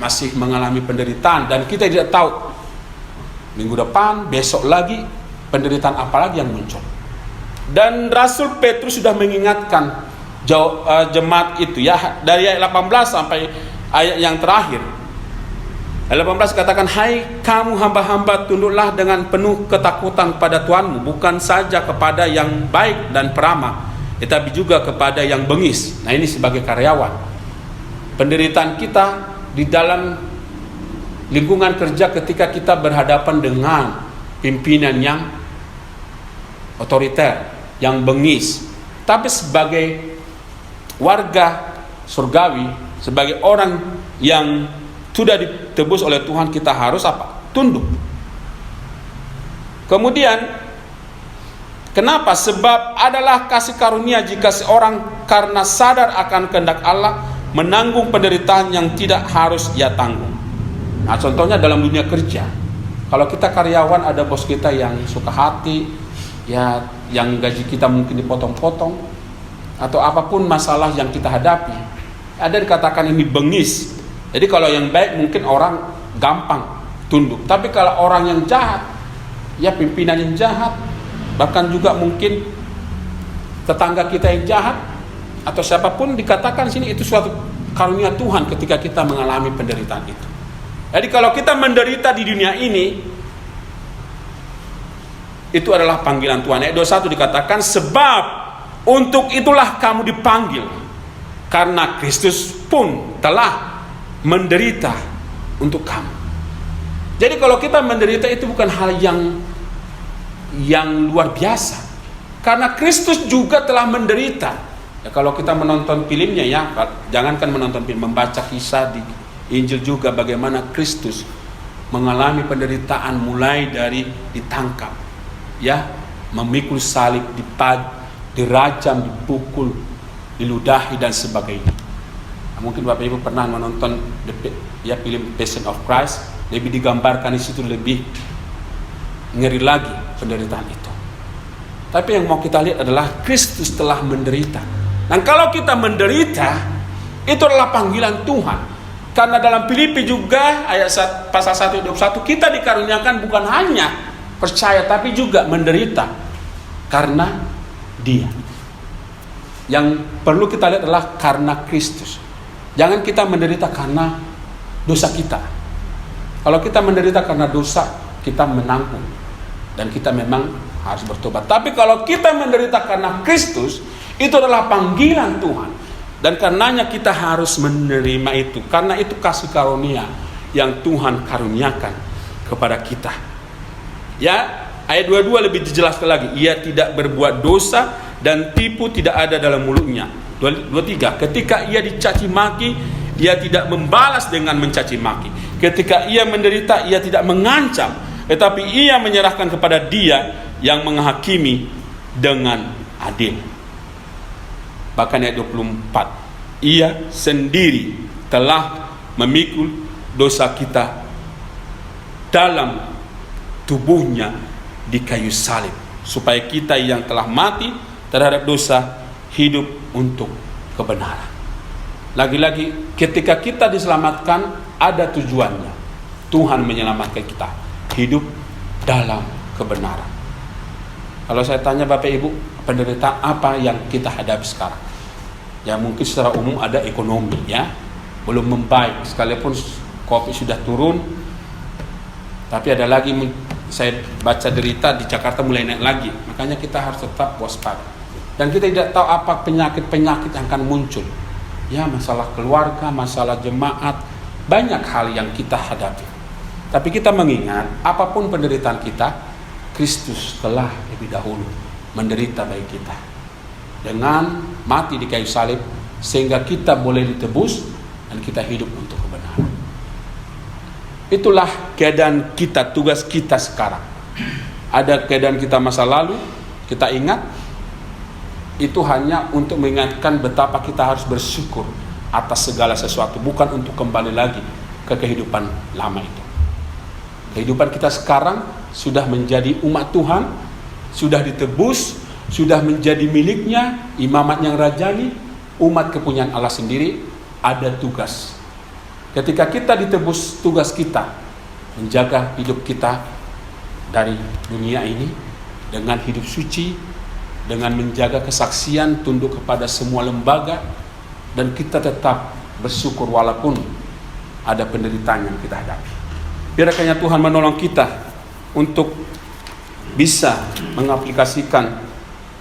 masih mengalami penderitaan dan kita tidak tahu minggu depan, besok lagi penderitaan apa lagi yang muncul. Dan Rasul Petrus sudah mengingatkan jemaat itu, ya, dari ayat 18 sampai ayat yang terakhir. Ayat 18 katakan, hai kamu hamba-hamba, tunduklah dengan penuh ketakutan pada Tuhanmu, bukan saja kepada yang baik dan peramah, tetapi juga kepada yang bengis. Nah, ini sebagai karyawan. Penderitaan kita di dalam lingkungan kerja ketika kita berhadapan dengan pimpinan yang otoriter, yang bengis. Tapi sebagai warga surgawi, sebagai orang yang sudah ditebus oleh Tuhan, kita harus apa? Tunduk. Kemudian kenapa? Sebab adalah kasih karunia jika seorang karena sadar akan kehendak Allah menanggung penderitaan yang tidak harus ia tanggung. Nah, contohnya dalam dunia kerja. Kalau kita karyawan, ada bos kita yang suka hati, ya, yang gaji kita mungkin dipotong-potong, atau apapun masalah yang kita hadapi, ada dikatakan ini bengis. Jadi kalau yang baik mungkin orang gampang tunduk. Tapi kalau orang yang jahat, ya pimpinan yang jahat, bahkan juga mungkin tetangga kita yang jahat, atau siapapun, dikatakan sini itu suatu karunia Tuhan ketika kita mengalami penderitaan itu. Jadi kalau kita menderita di dunia ini, itu adalah panggilan Tuhan. Ayat 21 dikatakan, sebab untuk itulah kamu dipanggil, karena Kristus pun telah menderita untuk kamu. Jadi kalau kita menderita itu bukan hal yang luar biasa, karena Kristus juga telah menderita. Ya, kalau kita menonton filmnya, ya, jangankan menonton film, membaca kisah di Injil juga bagaimana Kristus mengalami penderitaan mulai dari ditangkap, ya, memikul salib, dirajam, dipukul, diludahi dan sebagainya. Nah, mungkin Bapak Ibu pernah menonton film Passion of Christ, lebih digambarkan di situ, lebih ngeri lagi penderitaan itu. Tapi yang mau kita lihat adalah Kristus telah menderita. Dan kalau kita menderita, itu adalah panggilan Tuhan. Karena dalam Filipi juga pasal 1:21 kita dikaruniakan bukan hanya percaya tapi juga menderita karena Dia. Yang perlu kita lihat adalah karena Kristus. Jangan kita menderita karena dosa kita. Kalau kita menderita karena dosa, kita menanggung dan kita memang harus bertobat. Tapi kalau kita menderita karena Kristus, Itu adalah panggilan Tuhan. Dan karenanya kita harus menerima itu. Karena itu kasih karunia yang Tuhan karuniakan kepada kita. Ya, ayat 22 lebih dijelaskan lagi. Ia tidak berbuat dosa dan tipu tidak ada dalam mulutnya. 23. Ketika ia dicaci maki, ia tidak membalas dengan mencaci maki. Ketika ia menderita, ia tidak mengancam, tetapi ia menyerahkan kepada Dia yang menghakimi dengan adil. Bahkan ayat 24, ia sendiri telah memikul dosa kita dalam tubuhnya di kayu salib, supaya kita yang telah mati terhadap dosa hidup untuk kebenaran. Lagi-lagi ketika kita diselamatkan ada tujuannya. Tuhan menyelamatkan kita hidup dalam kebenaran. Kalau saya tanya Bapak Ibu, penderitaan apa yang kita hadapi sekarang? Ya mungkin secara umum ada ekonomi, ya belum membaik, sekalipun Covid sudah turun, tapi ada lagi. Saya baca derita di Jakarta mulai naik lagi. Makanya kita harus tetap waspada. Dan kita tidak tahu apa penyakit-penyakit yang akan muncul. Ya, masalah keluarga, masalah jemaat, banyak hal yang kita hadapi. Tapi kita mengingat, apapun penderitaan kita, Kristus telah lebih dahulu menderita bagi kita. Dengan mati di kayu salib, sehingga kita boleh ditebus dan kita hidup untuk kebenaran. Itulah keadaan kita, tugas kita sekarang. Ada keadaan kita masa lalu, kita ingat, itu hanya untuk mengingatkan betapa kita harus bersyukur atas segala sesuatu, bukan untuk kembali lagi ke kehidupan lama itu. Kehidupan kita sekarang sudah menjadi umat Tuhan, sudah ditebus, sudah menjadi miliknya, imamat yang rajani, umat kepunyaan Allah sendiri. Ada tugas. Ketika kita ditebus, tugas kita menjaga hidup kita dari dunia ini dengan hidup suci, dengan menjaga kesaksian, tunduk kepada semua lembaga, dan kita tetap bersyukur walaupun ada penderitaan yang kita hadapi. Biarkannya Tuhan menolong kita untuk bisa mengaplikasikan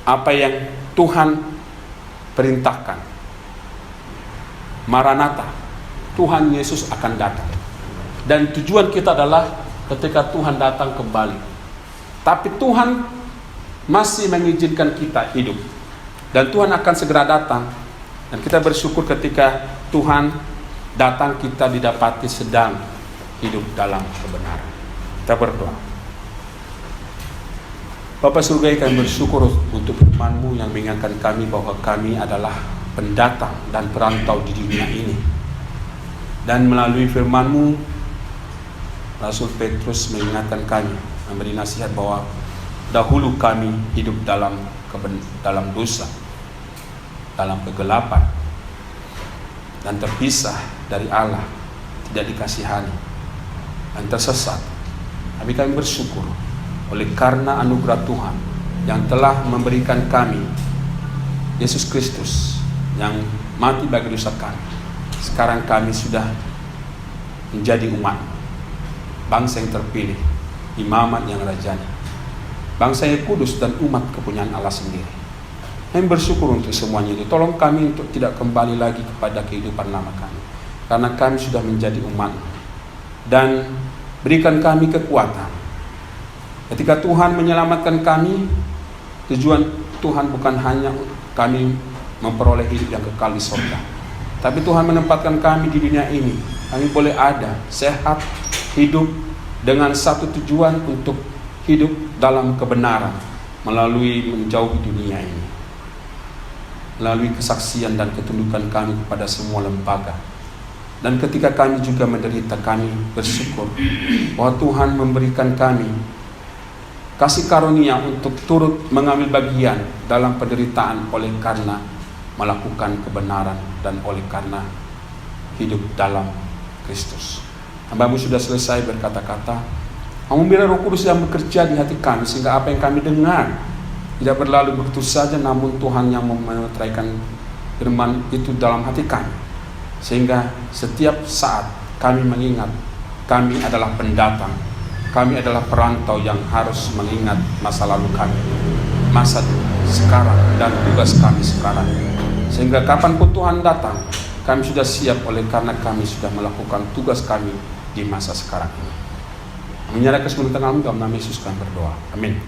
apa yang Tuhan perintahkan. Maranatha, Tuhan Yesus akan datang. Dan tujuan kita adalah ketika Tuhan datang kembali. Tapi Tuhan masih mengizinkan kita hidup. Dan Tuhan akan segera datang. Dan kita bersyukur ketika Tuhan datang, kita didapati sedang hidup dalam kebenaran. Kita berdoa. Bapa Surgawi, kami bersyukur untuk firman-Mu yang mengingatkan kami bahwa kami adalah pendatang dan perantau di dunia ini. Dan melalui firman-Mu, Rasul Petrus mengingatkan kami, memberi nasihat bahwa dahulu kami hidup dalam dosa, dalam kegelapan, dan terpisah dari Allah, tidak dikasihani, dan tersesat. Tapi kami bersyukur oleh karena anugerah Tuhan yang telah memberikan kami Yesus Kristus yang mati bagi dosa kami. Sekarang kami sudah menjadi umat, bangsa yang terpilih, imamat yang rajani, bangsa yang kudus dan umat kepunyaan Allah sendiri. Kami bersyukur untuk semuanya itu. Tolong kami untuk tidak kembali lagi kepada kehidupan lama kami, karena kami sudah menjadi umat. Dan berikan kami kekuatan. Ketika Tuhan menyelamatkan kami, tujuan Tuhan bukan hanya kami memperoleh hidup yang kekal di surga, tapi Tuhan menempatkan kami di dunia ini. Kami boleh ada, sehat, hidup dengan satu tujuan untuk hidup dalam kebenaran melalui menjauhi dunia ini, melalui kesaksian dan ketundukan kami kepada semua lembaga. Dan ketika kami juga menderita, kami bersyukur bahwa Tuhan memberikan kami kasih karunia untuk turut mengambil bagian dalam penderitaan oleh karena melakukan kebenaran dan oleh karena hidup dalam Kristus. Hamba-Mu sudah selesai berkata-kata. Kamu biarlah Roh Kudus yang bekerja di hati kami, sehingga apa yang kami dengar tidak berlalu begitu saja, namun Tuhan yang memeteraikan firman itu dalam hati kami, sehingga setiap saat kami mengingat kami adalah pendatang, kami adalah perantau yang harus mengingat masa lalu kami, masa sekarang dan tugas kami sekarang. Sehingga kapanpun Tuhan datang, kami sudah siap oleh karena kami sudah melakukan tugas kami di masa sekarang ini. Menyerahkan sepenuhnya tangan dalam nama Yesus kami berdoa. Amin.